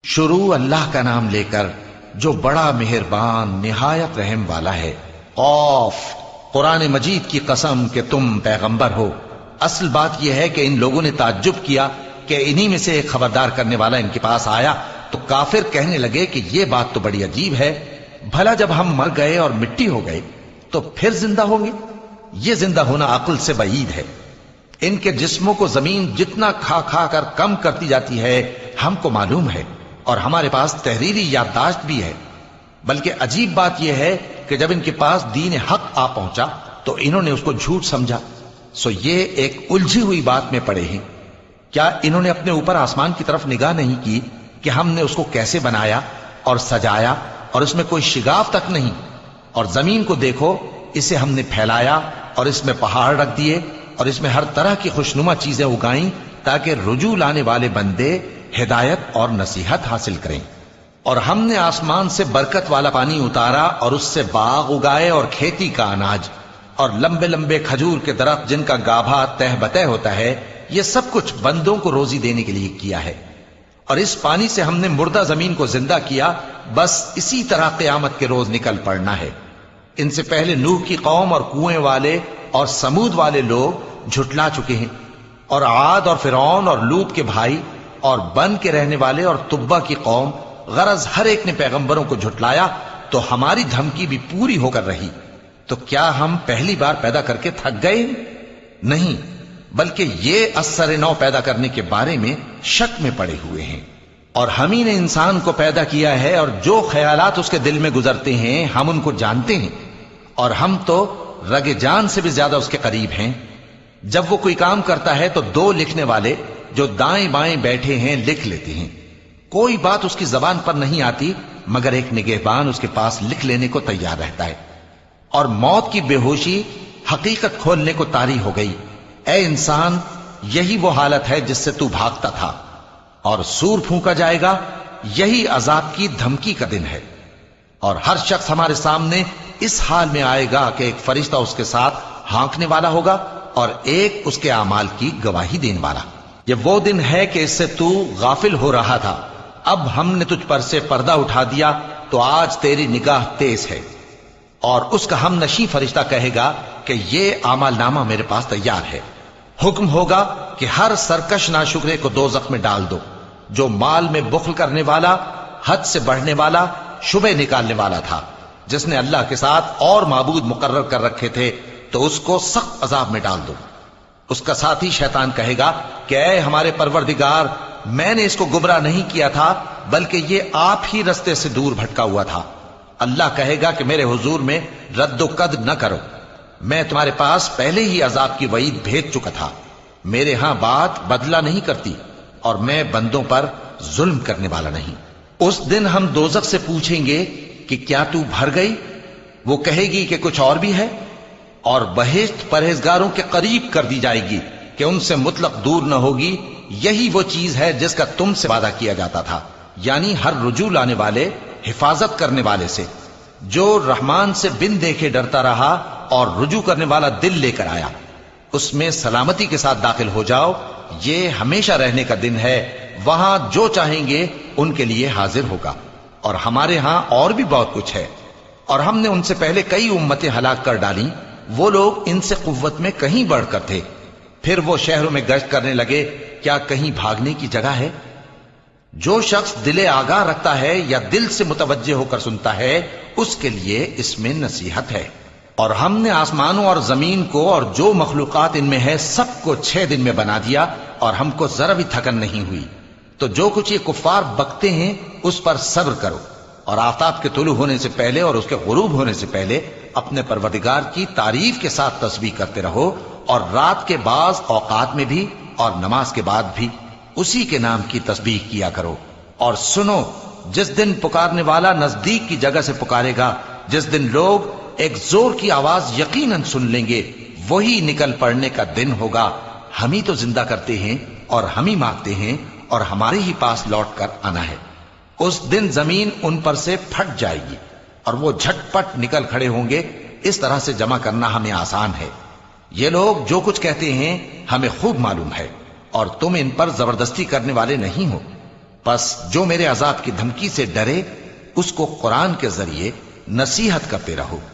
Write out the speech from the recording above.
شروع اللہ کا نام لے کر جو بڑا مہربان نہایت رحم والا ہے۔ قاف، قرآن مجید کی قسم کہ تم پیغمبر ہو۔ اصل بات یہ ہے کہ ان لوگوں نے تعجب کیا کہ انہی میں سے ایک خبردار کرنے والا ان کے پاس آیا تو کافر کہنے لگے کہ یہ بات تو بڑی عجیب ہے، بھلا جب ہم مر گئے اور مٹی ہو گئے تو پھر زندہ ہوں گے؟ یہ زندہ ہونا عقل سے بعید ہے۔ ان کے جسموں کو زمین جتنا کھا کھا کر کم کرتی جاتی ہے ہم کو معلوم ہے، اور ہمارے پاس تحریری یادداشت بھی ہے۔ بلکہ عجیب بات یہ ہے کہ جب ان کے پاس دین حق آ پہنچا تو انہوں نے اس کو جھوٹ سمجھا، سو یہ ایک الجھی ہوئی بات میں پڑے ہیں۔ کیا انہوں نے اپنے اوپر آسمان کی طرف نگاہ نہیں کی کہ ہم نے اس کو کیسے بنایا اور سجایا، اور اس میں کوئی شگاف تک نہیں؟ اور زمین کو دیکھو، اسے ہم نے پھیلایا اور اس میں پہاڑ رکھ دیے اور اس میں ہر طرح کی خوشنما چیزیں اگائیں تاکہ رجوع لانے والے بندے ہدایت اور نصیحت حاصل کریں۔ اور ہم نے آسمان سے برکت والا پانی اتارا اور اس سے باغ اگائے اور کھیتی کا اناج اور لمبے لمبے کھجور کے درخت جن کا گابھا تہ بتہ ہوتا ہے، یہ سب کچھ بندوں کو روزی دینے کے لیے کیا ہے۔ اور اس پانی سے ہم نے مردہ زمین کو زندہ کیا، بس اسی طرح قیامت کے روز نکل پڑنا ہے۔ ان سے پہلے نوح کی قوم اور کنویں والے اور سمود والے لوگ جھٹلا چکے ہیں، اور عاد اور فرعون اور لوط کے بھائی اور بن کے رہنے والے اور تبا کی قوم، غرض ہر ایک نے پیغمبروں کو جھٹلایا تو ہماری دھمکی بھی پوری ہو کر رہی۔ تو کیا ہم پہلی بار پیدا کر کے تھک گئے؟ نہیں، بلکہ یہ اثر نو پیدا کرنے کے بارے میں شک میں پڑے ہوئے ہیں۔ اور ہم ہی نے انسان کو پیدا کیا ہے، اور جو خیالات اس کے دل میں گزرتے ہیں ہم ان کو جانتے ہیں، اور ہم تو رگ جان سے بھی زیادہ اس کے قریب ہیں۔ جب وہ کوئی کام کرتا ہے تو دو لکھنے والے جو دائیں بائیں بیٹھے ہیں لکھ لیتے ہیں۔ کوئی بات اس کی زبان پر نہیں آتی مگر ایک نگہبان اس کے پاس لکھ لینے کو تیار رہتا ہے۔ اور موت کی بے ہوشی حقیقت کھولنے کو طاری ہو گئی۔ اے انسان، یہی وہ حالت ہے جس سے تو بھاگتا تھا، اور سور پھونکا جائے گا، یہی عذاب کی دھمکی کا دن ہے۔ اور ہر شخص ہمارے سامنے اس حال میں آئے گا کہ ایک فرشتہ اس کے ساتھ ہانکنے والا ہوگا اور ایک اس کے اعمال کی گواہی دینے والا۔ یہ وہ دن ہے کہ اس سے تو غافل ہو رہا تھا، اب ہم نے تجھ پر سے پردہ اٹھا دیا تو آج تیری نگاہ تیز ہے۔ اور اس کا ہم نشیں فرشتہ کہے گا کہ یہ اعمال نامہ میرے پاس تیار ہے۔ حکم ہوگا کہ ہر سرکش ناشکرے کو دوزخ میں ڈال دو، جو مال میں بخل کرنے والا، حد سے بڑھنے والا، شبہ نکالنے والا تھا، جس نے اللہ کے ساتھ اور معبود مقرر کر رکھے تھے، تو اس کو سخت عذاب میں ڈال دو۔ اس کا ساتھی شیطان کہے گا کہ اے ہمارے پروردگار، میں نے اس کو گمراہ نہیں کیا تھا بلکہ یہ آپ ہی رستے سے دور بھٹکا ہوا تھا۔ اللہ کہے گا کہ میرے حضور میں رد و قد نہ کرو، میں تمہارے پاس پہلے ہی عذاب کی وعید بھیج چکا تھا۔ میرے ہاں بات بدلہ نہیں کرتی، اور میں بندوں پر ظلم کرنے والا نہیں۔ اس دن ہم دوزخ سے پوچھیں گے کہ کیا تو بھر گئی؟ وہ کہے گی کہ کچھ اور بھی ہے، اور بہشت پرہیزگاروں کے قریب کر دی جائے گی کہ ان سے مطلق دور نہ ہوگی۔ یہی وہ چیز ہے جس کا تم سے وعدہ کیا جاتا تھا، یعنی ہر رجوع لانے والے، حفاظت کرنے والے سے، جو رحمان سے بن دیکھے ڈرتا رہا اور رجوع کرنے والا دل لے کر آیا، اس میں سلامتی کے ساتھ داخل ہو جاؤ۔ یہ ہمیشہ رہنے کا دن ہے، وہاں جو چاہیں گے ان کے لیے حاضر ہوگا۔ اور ہمارے ہاں اور بھی بہت کچھ ہے، اور ہم نے ان سے پہلے کئی امتیں ہلاک کر ڈالیں، وہ لوگ ان سے قوت میں کہیں بڑھ کر تھے۔ پھر وہ شہروں میں گشت کرنے لگے، کیا کہیں بھاگنے کی جگہ ہے؟ جو شخص دل آگاہ رکھتا ہے یا دل سے متوجہ ہو کر سنتا ہے، اس کے لیے اس میں نصیحت ہے۔ اور ہم نے آسمانوں اور زمین کو اور جو مخلوقات ان میں ہے سب کو 6 دن میں بنا دیا، اور ہم کو ذرا بھی تھکن نہیں ہوئی۔ تو جو کچھ یہ کفار بکتے ہیں اس پر صبر کرو، اور آفتاب کے طلوع ہونے سے پہلے اور اس کے غروب ہونے سے پہلے اپنے پروردگار کی تعریف کے ساتھ تسبیح کرتے رہو، اور رات کے بعض اوقات میں بھی اور نماز کے بعد بھی اسی کے نام کی تسبیح کیا کرو۔ اور سنو، جس دن پکارنے والا نزدیک کی جگہ سے پکارے گا، جس دن لوگ ایک زور کی آواز یقیناً سن لیں گے، وہی نکل پڑنے کا دن ہوگا۔ ہم ہی تو زندہ کرتے ہیں اور ہم ہی مارتے ہیں، اور ہمارے ہی پاس لوٹ کر آنا ہے۔ اس دن زمین ان پر سے پھٹ جائے گی اور وہ جھٹ پٹ نکل کھڑے ہوں گے۔ اس طرح سے جمع کرنا ہمیں آسان ہے۔ یہ لوگ جو کچھ کہتے ہیں ہمیں خوب معلوم ہے، اور تم ان پر زبردستی کرنے والے نہیں ہو۔ پس جو میرے عذاب کی دھمکی سے ڈرے اس کو قرآن کے ذریعے نصیحت کرتے رہو۔